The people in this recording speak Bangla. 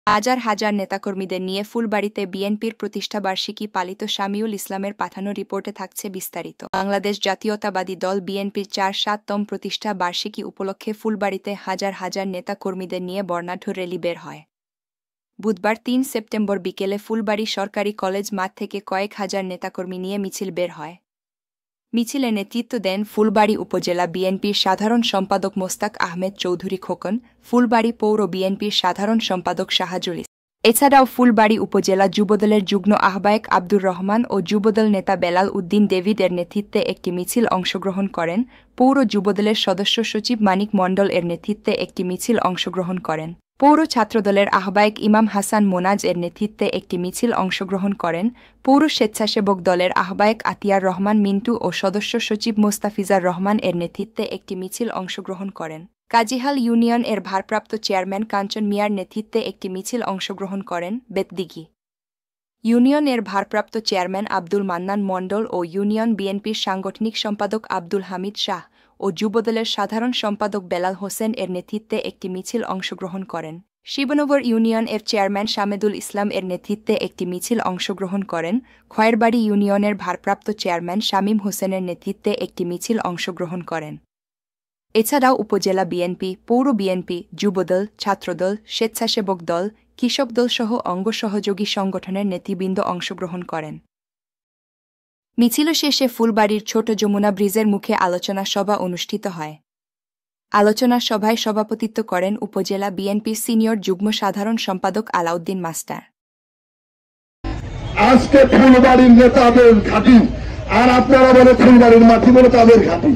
হাজার হাজার নেতাকর্মীদের নিয়ে ফুলবাড়ীতে বিএনপির প্রতিষ্ঠাবার্ষিকী পালিত শামিউল ইসলামের পাঠানো রিপোর্টে থাকছে বিস্তারিত। বাংলাদেশ জাতীয়তাবাদী দল বিএনপির ৪৭তম প্রতিষ্ঠা বার্ষিকী উপলক্ষে ফুলবাড়ীতে হাজার হাজার নেতাকর্মীদের নিয়ে বর্ণাঢ্য র্যালি বের হয়। বুধবার ৩ সেপ্টেম্বর বিকেলে ফুলবাড়ী সরকারি কলেজ মাঠ থেকে কয়েক হাজার নেতাকর্মী নিয়ে মিছিল বের হয়। মিছিলে নেতৃত্ব দেন ফুলবাড়ী উপজেলা বিএনপির সাধারণ সম্পাদক মোস্তাক আহমেদ চৌধুরী খোকন, ফুলবাড়ী পৌর বিএনপির সাধারণ সম্পাদক শাহাজুল ইসলাম। এছাড়াও ফুলবাড়ী উপজেলা যুবদলের যুগ্ম আহ্বায়ক আব্দুর রহমান ও যুবদল নেতা বেলাল উদ্দিন ডেভিড এর নেতৃত্বে একটি মিছিল অংশগ্রহণ করেন। পৌর যুবদলের সদস্য সচিব মানিক মণ্ডল এর নেতৃত্বে একটি মিছিল অংশগ্রহণ করেন। পৌর ছাত্রদলের আহ্বায়ক ইমাম হাসান মোনাজ এর নেতৃত্বে একটি মিছিল অংশগ্রহণ করেন। পৌর স্বেচ্ছাসেবক দলের আহ্বায়ক আতিয়ার রহমান মিন্টু ও সদস্য সচিব মোস্তাফিজার রহমান এর নেতৃত্বে একটি মিছিল অংশগ্রহণ করেন। কাজিহাল ইউনিয়ন এর ভারপ্রাপ্ত চেয়ারম্যান কাঞ্চন মিয়ার নেতৃত্বে একটি মিছিল অংশগ্রহণ করেন। বেতদিঘি ইউনিয়ন এর ভারপ্রাপ্ত চেয়ারম্যান আব্দুল মান্নান মণ্ডল ও ইউনিয়ন বিএনপির সাংগঠনিক সম্পাদক আব্দুল হামিদ শাহ ও যুবদলের সাধারণ সম্পাদক বেলাল হোসেন এর নেতৃত্বে একটি মিছিল অংশগ্রহণ করেন। শিবনগর ইউনিয়ন এর চেয়ারম্যান শামেদুল ইসলাম এর নেতৃত্বে একটি মিছিল অংশগ্রহণ করেন। খয়েরবাড়ি ইউনিয়নের ভারপ্রাপ্ত চেয়ারম্যান শামীম হোসেনের নেতৃত্বে একটি মিছিল অংশগ্রহণ করেন। এছাড়াও উপজেলা বিএনপি, পৌর বিএনপি, যুবদল, ছাত্রদল, স্বেচ্ছাসেবক দল, কৃষক দল সহ অঙ্গ সহযোগী সংগঠনের নেতৃবৃন্দ অংশগ্রহণ করেন। মিছিল শেষে ফুলবাড়ীর ছোট যমুনা ব্রিজের মুখে আলোচনা সভা অনুষ্ঠিত হয়। আলোচনা সভায় সভাপতিত্ব করেন উপজেলা বিএনপির সিনিয়র যুগ্ম সাধারণ সম্পাদক আলাউদ্দিন মাস্টার। আজকে ফুলবাড়ির নেতাদের ঘাঁটি, আর আপনারা বলে ফুলবাড়ির মাটি বলে তাদের ঘাঁটি।